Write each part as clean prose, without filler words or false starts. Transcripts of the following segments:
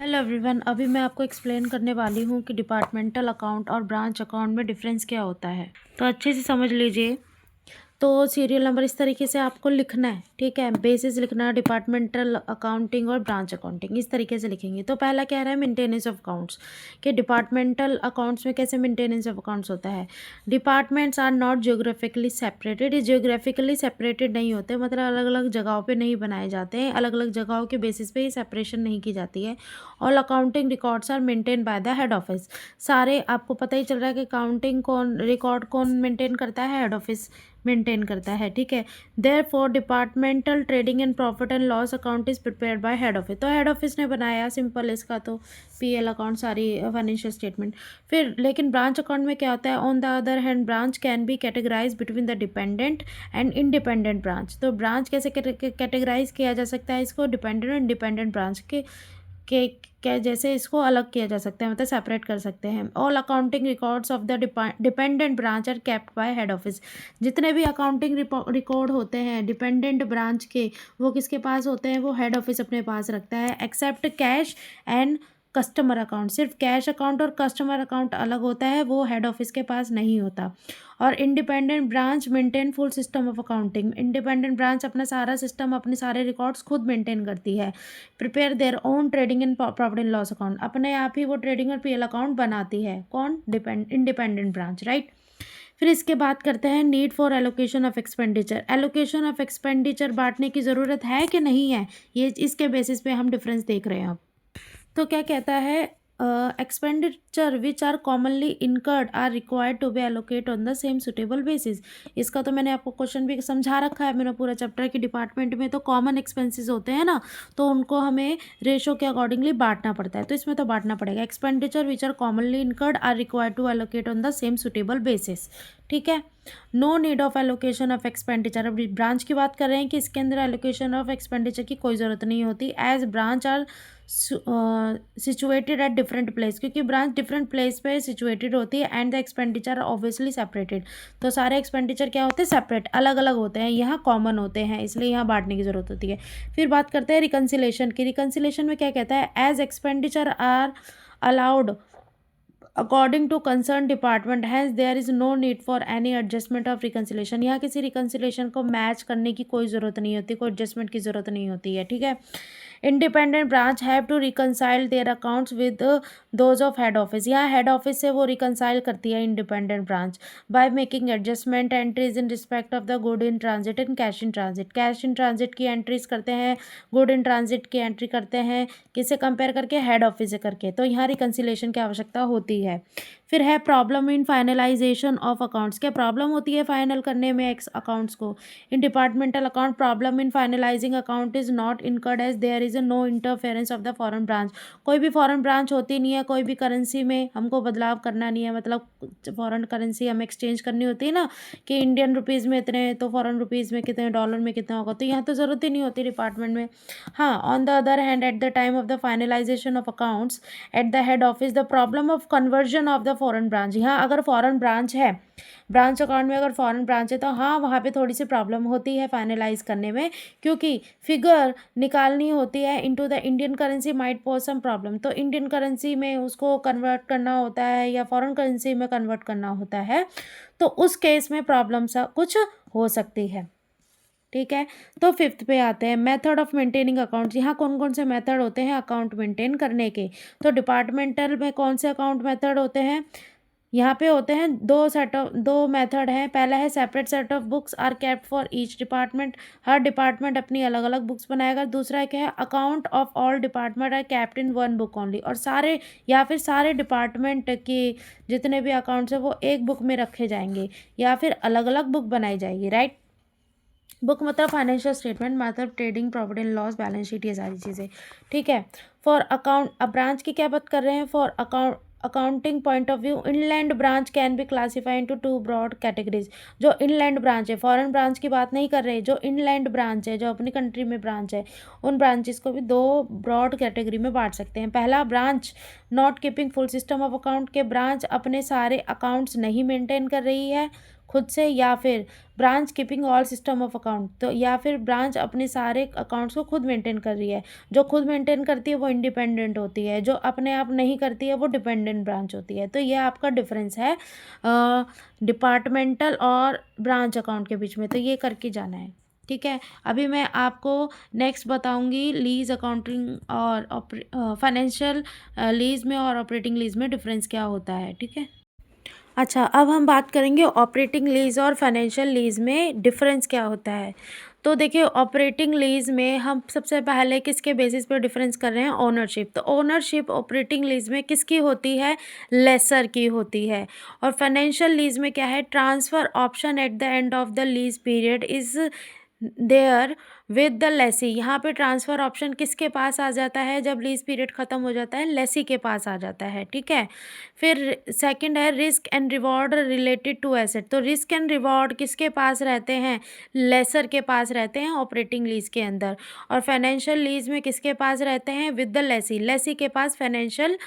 Hello everyone, अभी मैं आपको एक्सप्लेन करने वाली हूँ कि डिपार्टमेंटल अकाउंट और ब्रांच अकाउंट में डिफरेंस क्या होता है। तो अच्छे से समझ लीजिए। तो सीरियल नंबर इस तरीके से आपको लिखना है, ठीक है। बेसिस लिखना है डिपार्टमेंटल अकाउंटिंग और ब्रांच अकाउंटिंग, इस तरीके से लिखेंगे। तो पहला कह रहा है मेंटेनेंस ऑफ अकाउंट्स, कि डिपार्टमेंटल अकाउंट्स में कैसे मेंटेनेंस ऑफ अकाउंट्स होता है। Departments are not geographically separated, ये जियोग्राफिकली सेपरेटेड नहीं होते, मतलब अलग अलग जगहों पे नहीं बनाए जाते हैं, अलग अलग जगहों के बेसिस पे ही सेपरेशन नहीं की जाती है। All accounting records are maintain by the head office. सारे आपको पता ही चल रहा है कि अकाउंटिंग कौन, रिकॉर्ड कौन मेंटेन करता है, हेड ऑफिस मेंटेन करता है, ठीक है। There for departmental trading and profit and loss account is prepare by head office. तो हेड ऑफिस ने बनाया, सिंपल इसका तो पीएल अकाउंट, सारी फाइनेंशियल स्टेटमेंट। फिर लेकिन ब्रांच अकाउंट में क्या होता है, on the other hand branch can be categorize between the dependent and independent branch. तो ब्रांच कैसे कैटेगराइज किया जा सकता है, इसको डिपेंडेंट और इंडिपेंडेंट ब्रांच के क्या जैसे इसको अलग किया जा सकता है, मतलब सेपरेट कर सकते हैं। All accounting records of the dependent branch are kept by head office. जितने भी अकाउंटिंग रिकॉर्ड होते हैं डिपेंडेंट ब्रांच के, वो किसके पास होते हैं, वो हेड ऑफिस अपने पास रखता है। Except cash and customer account, सिर्फ कैश अकाउंट और कस्टमर अकाउंट अलग होता है, वो हेड ऑफिस के पास नहीं होता। और independent branch maintain full system of accounting, independent branch अपना सारा सिस्टम, अपने सारे रिकॉर्ड्स खुद मेंटेन करती है। Prepare their own trading and profit and loss account, अपने आप ही वो ट्रेडिंग और पीएल अकाउंट बनाती है। कौन? Independent branch, right. फिर इसके बात करते हैं need for allocation of expenditure. Allocation of expenditure बांटने की ज़रूरत है कि नहीं है, ये इसके बेसिस पे हम डिफरेंस देख रहे हैं अब। तो क्या कहता है, expenditure which are commonly incurred are required to be allocate on the same suitable basis. इसका तो मैंने आपको क्वेश्चन भी समझा रखा है, मेरा पूरा चैप्टर की डिपार्टमेंट में तो कॉमन एक्सपेंसेस होते हैं ना, तो उनको हमें रेशो के अकॉर्डिंगली बांटना पड़ता है, तो इसमें तो बांटना पड़ेगा। Expenditure which are commonly incurred are required to allocate on the same suitable basis, ठीक है। No need of allocation of expenditure, अब ब्रांच की बात कर रहे हैं कि इसके अंदर एलोकेशन ऑफ एक्सपेंडिचर की कोई ज़रूरत नहीं होती, as branch are situated at different place, क्योंकि ब्रांच डिफरेंट प्लेस पे सिचुएटेड होती है। And the expenditure obviously separated, तो सारे एक्सपेंडिचर क्या होते हैं, सेपरेट, अलग अलग होते हैं, यहाँ कॉमन होते हैं, इसलिए यहाँ बांटने की जरूरत होती है। फिर बात करते हैं रिकन्सिलेशन की। रिकन्सिलेशन में क्या कहता है, as expenditure are allowed according to concern department, hence there is no need for any adjustment of reconciliation. यहाँ किसी रिकन्सिलेशन को मैच करने की कोई ज़रूरत नहीं होती, कोई एडजस्टमेंट की ज़रूरत नहीं होती है, ठीक है। Independent branch have to reconcile their accounts with those of head office, यहाँ हेड ऑफिस से वो रिकनसाइल करती है independent branch by making adjustment entries in respect of the good in transit and cash in transit. Cash in transit की entries करते हैं, good in transit की entry करते हैं, किसे कंपेयर करके, हेड ऑफिस से करके, तो यहाँ रिकन्सिलेशन की आवश्यकता होती है। फिर है problem in finalisation of accounts, क्या प्रॉब्लम होती है फाइनल करने में अकाउंट्स को। In departmental account problem in finalising account is not incurred as there is no interference of the foreign branch. कोई भी फॉरेन ब्रांच होती नहीं है, कोई भी करेंसी में हमको बदलाव करना नहीं है, मतलब फॉरेन करेंसी हमें एक्सचेंज करनी होती है ना, कि इंडियन रुपीज़ में इतने तो फॉरेन रुपीज़ में कितने, डॉलर में कितना होगा, तो यहाँ तो ज़रूरत ही नहीं होती डिपार्टमेंट में। हाँ, on the other hand at the time of the finalisation of accounts at the head office the problem of conversion of the foreign branch, यहाँ अगर फॉरेन ब्रांच है, ब्रांच अकाउंट में अगर फॉरेन ब्रांच है, तो हाँ वहाँ पे थोड़ी सी प्रॉब्लम होती है फाइनलाइज करने में, क्योंकि फिगर निकालनी होती है into the Indian currency, might pose some problem, तो इंडियन करेंसी में उसको कन्वर्ट करना होता है या फॉरेन करेंसी में कन्वर्ट करना होता है, तो उस केस में प्रॉब्लम सा कुछ हो सकती है, ठीक है। तो फिफ्थ पे आते हैं मेथड ऑफ मेंटेनिंग अकाउंट। यहाँ कौन कौन से मेथड होते हैं अकाउंट मेंटेन करने के, तो डिपार्टमेंटल में कौन से अकाउंट मेथड होते हैं, यहाँ पे होते हैं दो मेथड हैं। पहला है separate set of books are kept for each department, हर डिपार्टमेंट अपनी अलग अलग बुक्स बनाएगा। दूसरा क्या है, account of all department are kept in one book only, और सारे या फिर सारे डिपार्टमेंट के जितने भी अकाउंट्स हैं वो एक बुक में रखे जाएंगे या फिर अलग अलग बुक बनाई जाएगी, राइट। बुक मतलब फाइनेंशियल स्टेटमेंट, मतलब trading, profit and loss, balance sheet, ये सारी चीज़ें, ठीक है। फॉर अकाउंट, अब ब्रांच की क्या बात कर रहे हैं, for accounting point of view inland branch can be classify into two broad categories. जो इनलैंड ब्रांच है, फॉरेन ब्रांच की बात नहीं कर रहे, जो इनलैंड ब्रांच है, जो अपनी कंट्री में ब्रांच है, उन ब्रांचेस को भी दो ब्रॉड कैटेगरी में बांट सकते हैं। पहला, branch not keeping full system of account, के ब्रांच अपने सारे अकाउंट्स नहीं मेंटेन कर रही है, खुद से, या फिर branch keeping all system of account, तो या फिर ब्रांच अपने सारे अकाउंट्स को खुद मेंटेन कर रही है। जो खुद मेंटेन करती है वो इंडिपेंडेंट होती है, जो अपने आप नहीं करती है वो डिपेंडेंट ब्रांच होती है। तो ये आपका डिफरेंस है डिपार्टमेंटल और ब्रांच अकाउंट के बीच में, तो ये करके जाना है। ठीक है, अभी मैं आपको नेक्स्ट बताऊंगी लीज अकाउंटिंग और फाइनेंशियल लीज में और ऑपरेटिंग लीज में डिफरेंस क्या होता है। ठीक है, अच्छा, अब हम बात करेंगे ऑपरेटिंग लीज और फाइनेंशियल लीज में डिफरेंस क्या होता है। तो देखिए, ऑपरेटिंग लीज में हम सबसे पहले किसके बेसिस पर डिफरेंस कर रहे हैं, ओनरशिप। तो ओनरशिप ऑपरेटिंग लीज में किसकी होती है, लेसर की होती है। और फाइनेंशियल लीज में क्या है, transfer option at the end of the lease period is there with the lessee. यहाँ पे ट्रांसफ़र ऑप्शन किसके पास आ जाता है, जब लीज पीरियड ख़त्म हो जाता है, लेसी के पास आ जाता है। ठीक है, फिर सेकंड है risk and reward related to asset. तो रिस्क एंड रिवॉर्ड किसके पास रहते हैं, लेसर के पास रहते हैं ऑपरेटिंग लीज के अंदर। और फाइनेंशियल लीज में किसके पास रहते हैं, विद द लेसी, लेसी के पास फाइनेंशियल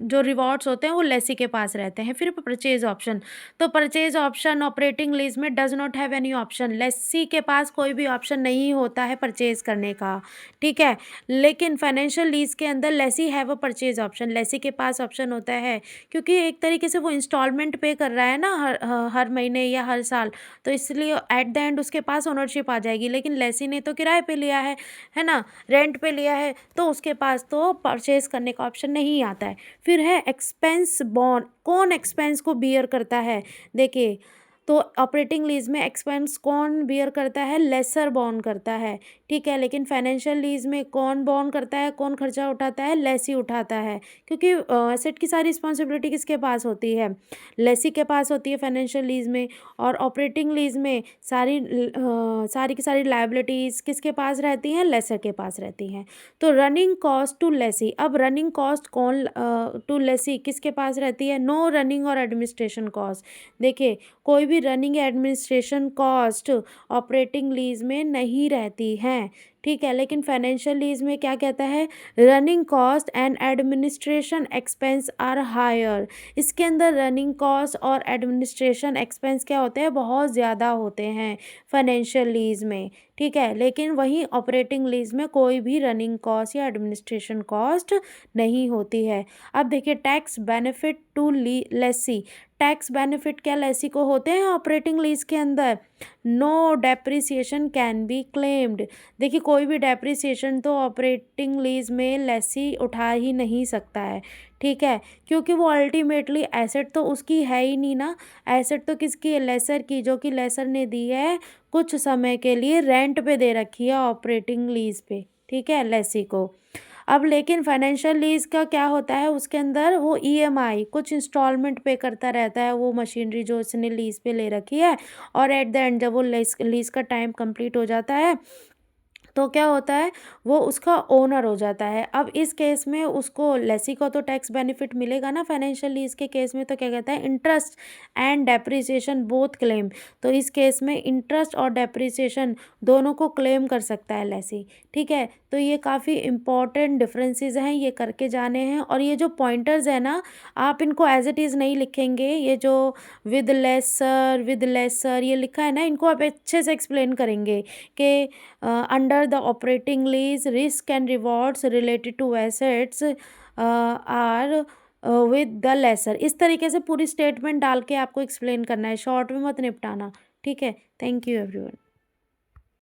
जो रिवॉर्ड्स होते हैं वो लेसी के पास रहते हैं। फिर परचेज ऑप्शन, तो परचेज ऑप्शन ऑपरेटिंग लीज में does not have any option, lessee के पास कोई भी ऑप्शन नहीं होता है परचेज करने का। ठीक है, लेकिन फाइनेंशियल लीज के अंदर lessee have a purchase option, lessee के पास ऑप्शन होता है, क्योंकि एक तरीके से वो इंस्टॉलमेंट पे कर रहा है ना हर महीने या हर साल, तो इसलिए एट द एंड उसके पास ओनरशिप आ जाएगी। लेकिन लेसी ने तो किराए पे लिया है ना, रेंट पे लिया है, तो उसके पास तो परचेज करने का ऑप्शन नहीं आता है। फिर है एक्सपेंस बॉन्ड, कौन एक्सपेंस को बियर करता है। देखिए, तो ऑपरेटिंग लीज में एक्सपेंस कौन बियर करता है, लेसर बॉन्ड करता है। ठीक है, लेकिन फाइनेंशियल लीज में कौन बॉन्ड करता है, कौन खर्चा उठाता है, लेसी उठाता है, क्योंकि एसेट की सारी रिस्पॉन्सिबिलिटी किसके पास होती है, लेसी के पास होती है फाइनेंशियल लीज में। और ऑपरेटिंग लीज में सारी की सारी लाइबिलिटीज़ किसके पास रहती हैं, लेसर के पास रहती हैं। तो रनिंग कॉस्ट टू लेसी, अब रनिंग कॉस्ट कौन टू लेसी किसके पास रहती है, नो रनिंग और एडमिनिस्ट्रेशन कॉस्ट। देखिए, कोई भी running administration cost operating lease में नहीं रहती हैं। ठीक है, लेकिन फाइनेंशियल लीज में क्या कहता है, running cost and administration expense are higher. इसके अंदर रनिंग कॉस्ट और एडमिनिस्ट्रेशन एक्सपेंस क्या होते हैं, बहुत ज़्यादा होते हैं फाइनेंशियल लीज में। ठीक है, लेकिन वहीं ऑपरेटिंग लीज में कोई भी रनिंग कॉस्ट या एडमिनिस्ट्रेशन कॉस्ट नहीं होती है। अब देखिए, tax benefit to lessee, tax benefit क्या लेसी को होते हैं ऑपरेटिंग लीज के अंदर, no depreciation can be claimed. देखिए, कोई भी डेप्रिसिएशन तो ऑपरेटिंग लीज में लेसी उठा ही नहीं सकता है। ठीक है, क्योंकि वो अल्टीमेटली एसेट तो उसकी है ही नहीं ना, एसेट तो किसकी है, लेसर की, जो कि लेसर ने दी है कुछ समय के लिए, रेंट पे दे रखी है ऑपरेटिंग लीज पे। ठीक है, लेसी को। अब लेकिन फाइनेंशियल लीज का क्या होता है, उसके अंदर वो ईएमआई कुछ इंस्टॉलमेंट पे करता रहता है, वो मशीनरी जो उसने लीज पे ले रखी है, और एट द एंड जब वो लीज का टाइम कंप्लीट हो जाता है तो क्या होता है, वो उसका ओनर हो जाता है। अब इस केस में उसको लेसी को तो टैक्स बेनिफिट मिलेगा ना, फाइनेंशियल लीज के केस में तो क्या कहता है, interest and depreciation both claim. तो इस केस में इंटरेस्ट और डेप्रिसिएशन दोनों को क्लेम कर सकता है लेसी। ठीक है, तो ये काफ़ी इंपॉर्टेंट डिफरेंसेस हैं, ये करके जाने हैं। और ये जो पॉइंटर्स है ना, आप इनको एज इट इज़ नहीं लिखेंगे, ये जो विद लेसर ये लिखा है ना, इनको आप अच्छे से एक्सप्लेन करेंगे कि under the operating lease risk and rewards related to assets are with the lessor. इस तरीके से पूरी स्टेटमेंट डाल के आपको एक्सप्लेन करना है, शॉर्ट में मत निपटाना। ठीक है, थैंक यू एवरीवन।